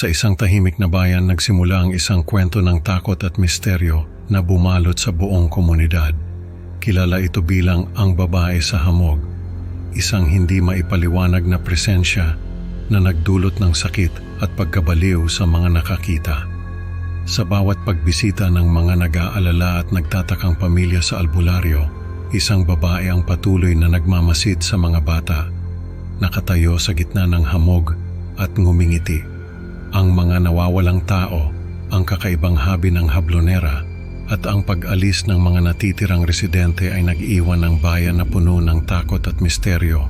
Sa isang tahimik na bayan nagsimula ang isang kwento ng takot at misteryo na bumalot sa buong komunidad. Kilala ito bilang ang babae sa hamog, isang hindi maipaliwanag na presensya na nagdulot ng sakit at pagkabaliw sa mga nakakita. Sa bawat pagbisita ng mga nag-aalala at nagtatakang pamilya sa albularyo, isang babae ang patuloy na nagmamasid sa mga bata, nakatayo sa gitna ng hamog at ngumingiti. Ang mga nawawalang tao, ang kakaibang habi ng hablonera at ang pag-alis ng mga natitirang residente ay nag-iwan ng bayan na puno ng takot at misteryo,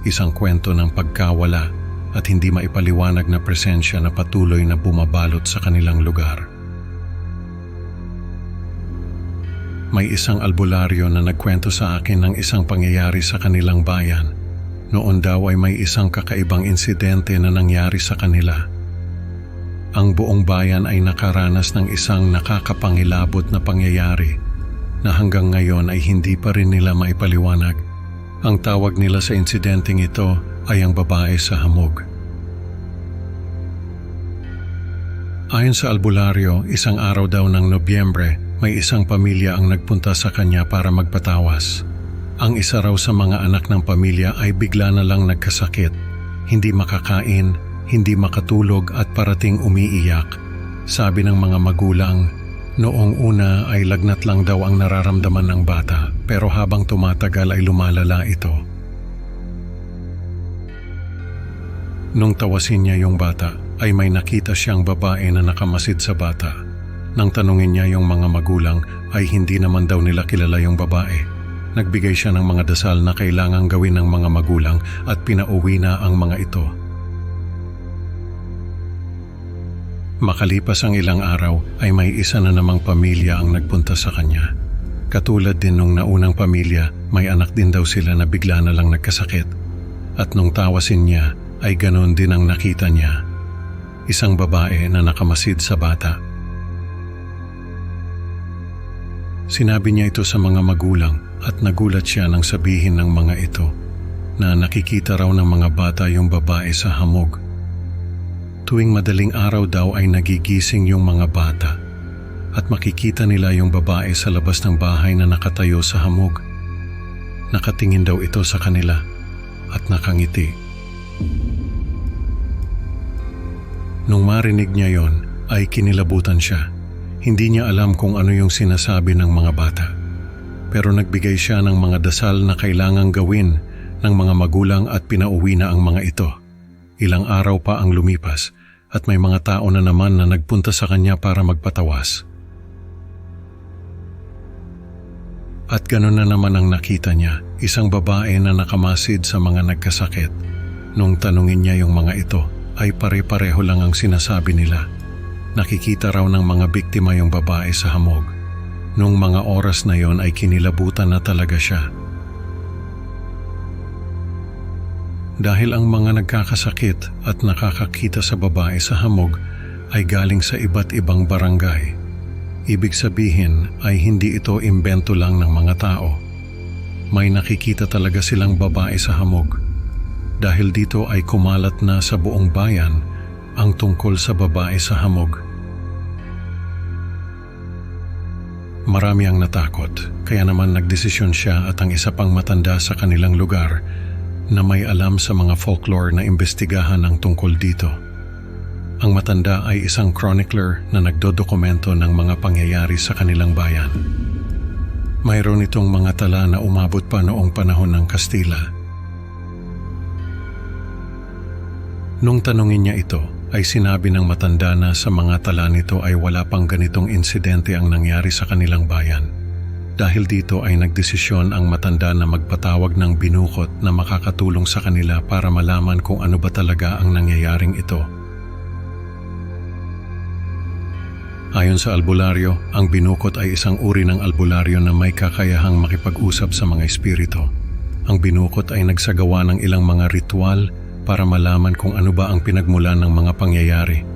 isang kwento ng pagkawala at hindi maipaliwanag na presensya na patuloy na bumabalot sa kanilang lugar. May isang albularyo na nagkwento sa akin ng isang pangyayari sa kanilang bayan. Noon daw ay may isang kakaibang insidente na nangyari sa kanila. Ang buong bayan ay nakaranas ng isang nakakapangilabot na pangyayari na hanggang ngayon ay hindi pa rin nila maipaliwanag. Ang tawag nila sa insidenteng ito ay ang babae sa hamog. Ayon sa albularyo, isang araw daw ng Nobyembre, may isang pamilya ang nagpunta sa kanya para magpatawas. Ang isa raw sa mga anak ng pamilya ay bigla na lang nagkasakit, hindi makakain, hindi makatulog at parating umiiyak. Sabi ng mga magulang, noong una ay lagnat lang daw ang nararamdaman ng bata, pero habang tumatagal ay lumalala ito. Nung tawasin niya yung bata, ay may nakita siyang babae na nakamasid sa bata. Nang tanungin niya yung mga magulang, ay hindi naman daw nila kilala yung babae. Nagbigay siya ng mga dasal na kailangang gawin ng mga magulang at pinauwi na ang mga ito. Makalipas ang ilang araw ay may isa na namang pamilya ang nagpunta sa kanya. Katulad din nung naunang pamilya, may anak din daw sila na bigla na lang nagkasakit. At nung tawasin niya ay ganon din ang nakita niya. Isang babae na nakamasid sa bata. Sinabi niya ito sa mga magulang at nagulat siya nang sabihin ng mga ito na nakikita raw ng mga bata yung babae sa hamog. Tuwing madaling araw daw ay nagigising yung mga bata at makikita nila yung babae sa labas ng bahay na nakatayo sa hamog. Nakatingin daw ito sa kanila at nakangiti. Nung marinig niya yon, ay kinilabutan siya. Hindi niya alam kung ano yung sinasabi ng mga bata. Pero nagbigay siya ng mga dasal na kailangang gawin ng mga magulang at pinauwi na ang mga ito. Ilang araw pa ang lumipas at may mga tao na naman na nagpunta sa kanya para magpatawas. At gano'n na naman ang nakita niya, isang babae na nakamasid sa mga nagkasakit. Nung tanungin niya yung mga ito, ay pare-pareho lang ang sinasabi nila. Nakikita raw ng mga biktima yung babae sa hamog. Nung mga oras na yon ay kinilabutan na talaga siya. Dahil ang mga nagkakasakit at nakakakita sa babae sa hamog ay galing sa iba't ibang barangay. Ibig sabihin ay hindi ito imbento lang ng mga tao. May nakikita talaga silang babae sa hamog. Dahil dito ay kumalat na sa buong bayan ang tungkol sa babae sa hamog. Marami ang natakot, kaya naman nagdesisyon siya at ang isa pang matanda sa kanilang lugar na may alam sa mga folklore na imbestigahan ang tungkol dito. Ang matanda ay isang chronicler na nagdodokumento ng mga pangyayari sa kanilang bayan. Mayroon itong mga tala na umabot pa noong panahon ng Kastila. Nung tanungin niya ito, ay sinabi ng matanda na sa mga tala nito ay wala pang ganitong insidente ang nangyari sa kanilang bayan. Dahil dito ay nagdesisyon ang matanda na magpatawag ng binukot na makakatulong sa kanila para malaman kung ano ba talaga ang nangyayaring ito. Ayon sa albularyo, ang binukot ay isang uri ng albularyo na may kakayahang makipag-usap sa mga espiritu. Ang binukot ay nagsagawa ng ilang mga ritual para malaman kung ano ba ang pinagmulan ng mga pangyayari.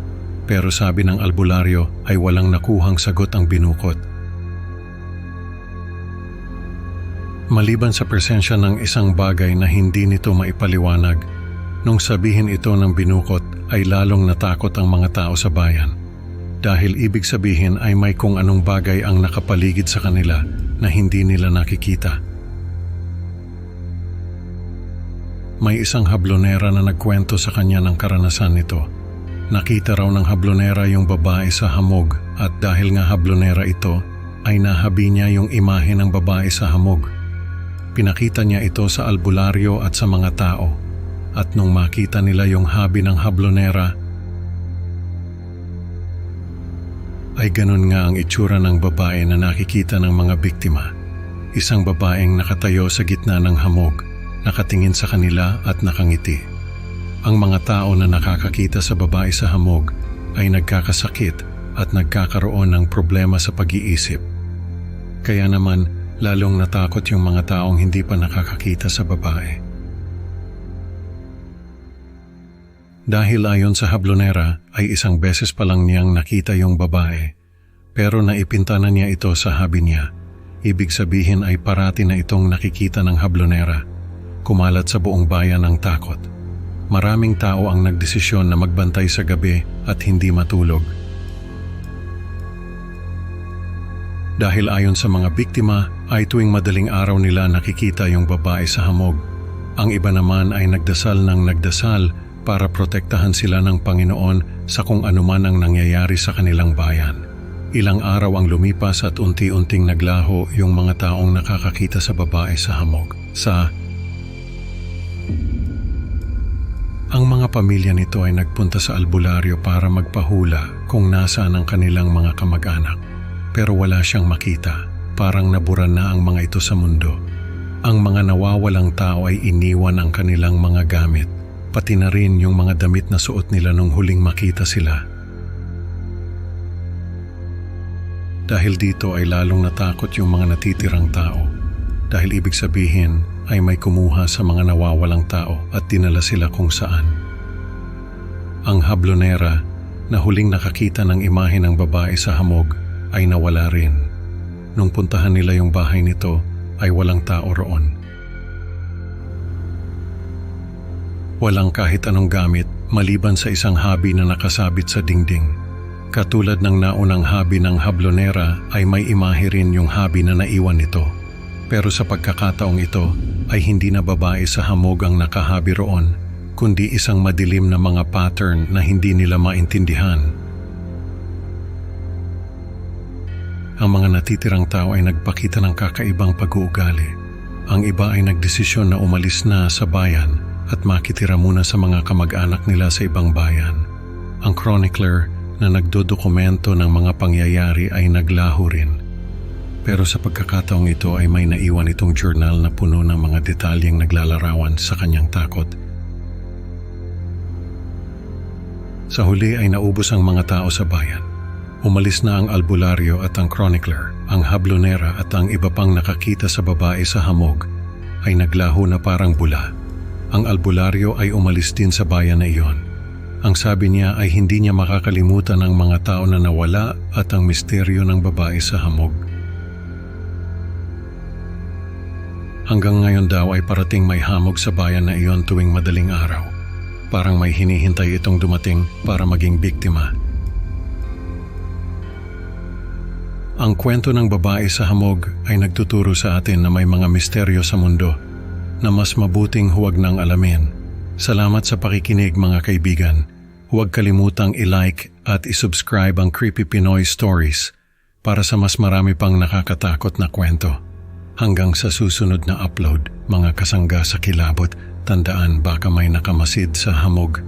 Pero sabi ng albularyo ay walang nakuhang sagot ang binukot. Maliban sa presensya ng isang bagay na hindi nito maipaliwanag, Nung sabihin ito ng binukot ay lalong natakot ang mga tao sa bayan. Dahil ibig sabihin ay may kung anong bagay ang nakapaligid sa kanila na hindi nila nakikita. May isang hablonera na nagkwento sa kanya ng karanasan nito. Nakita raw ng hablonera yung babae sa hamog at dahil nga hablonera ito ay nahabi niya yung imahe ng babae sa hamog. Pinakita niya ito sa albularyo at sa mga tao. At nung makita nila yung habi ng hablonera, ay ganun nga ang itsura ng babae na nakikita ng mga biktima. Isang babaeng nakatayo sa gitna ng hamog, nakatingin sa kanila at nakangiti. Ang mga tao na nakakakita sa babae sa hamog ay nagkakasakit at nagkakaroon ng problema sa pag-iisip. Kaya naman, lalong natakot yung mga taong hindi pa nakakakita sa babae. Dahil ayon sa hablonera ay isang beses pa lang niyang nakita yung babae, pero naipinta na niya ito sa habi niya. Ibig sabihin ay parati na itong nakikita ng hablonera. Kumalat sa buong bayan ang takot. Maraming tao ang nagdesisyon na magbantay sa gabi at hindi matulog. Dahil ayon sa mga biktima ay tuwing madaling araw nila nakikita yung babae sa hamog. Ang iba naman ay nagdasal ng nagdasal para protektahan sila ng Panginoon sa kung anuman ang nangyayari sa kanilang bayan. Ilang araw ang lumipas at unti-unting naglaho yung mga taong nakakakita sa babae sa hamog. Ang mga pamilya nito ay nagpunta sa albularyo para magpahula kung nasaan ang kanilang mga kamag-anak. Pero wala siyang makita, parang nabura na ang mga ito sa mundo. Ang mga nawawalang tao ay iniwan ang kanilang mga gamit, pati na rin yung mga damit na suot nila nung huling makita sila. Dahil dito ay lalong natakot yung mga natitirang tao. Dahil ibig sabihin ay may kumuha sa mga nawawalang tao at dinala sila kung saan. Ang hablonera na huling nakakita ng imahe ng babae sa hamog ay nawala rin. Nung puntahan nila yung bahay nito ay walang tao roon. Walang kahit anong gamit maliban sa isang habi na nakasabit sa dingding. Katulad ng naunang habi ng hablonera ay may imahe rin yung habi na naiwan nito. Pero sa pagkakataong ito ay hindi na babae sa hamog ang nakahabi roon, kundi isang madilim na mga pattern na hindi nila maintindihan. Ang mga natitirang tao ay nagpakita ng kakaibang pag-uugali. Ang iba ay nagdesisyon na umalis na sa bayan at makitira muna sa mga kamag-anak nila sa ibang bayan. Ang chronicler na nagdodokumento ng mga pangyayari ay naglaho rin. Pero sa pagkakataong ito ay may naiwan itong journal na puno ng mga detalyeng naglalarawan sa kanyang takot. Sa huli ay naubos ang mga tao sa bayan. Umalis na ang albularyo at ang chronicler, ang hablonera at ang iba pang nakakita sa babae sa hamog ay naglaho na parang bula. Ang albularyo ay umalis din sa bayan na iyon. Ang sabi niya ay hindi niya makakalimutan ang mga tao na nawala at ang misteryo ng babae sa hamog. Hanggang ngayon daw ay parating may hamog sa bayan na iyon tuwing madaling araw. Parang may hinihintay itong dumating para maging biktima. Ang kwento ng babae sa hamog ay nagtuturo sa atin na may mga misteryo sa mundo na mas mabuting huwag nang alamin. Salamat sa pakikinig mga kaibigan. Huwag kalimutang i-like at i-subscribe ang Creepy Pinoy Stories para sa mas marami pang nakakatakot na kwento. Hanggang sa susunod na upload, mga kasangga sa kilabot, tandaan baka may nakamasid sa hamog.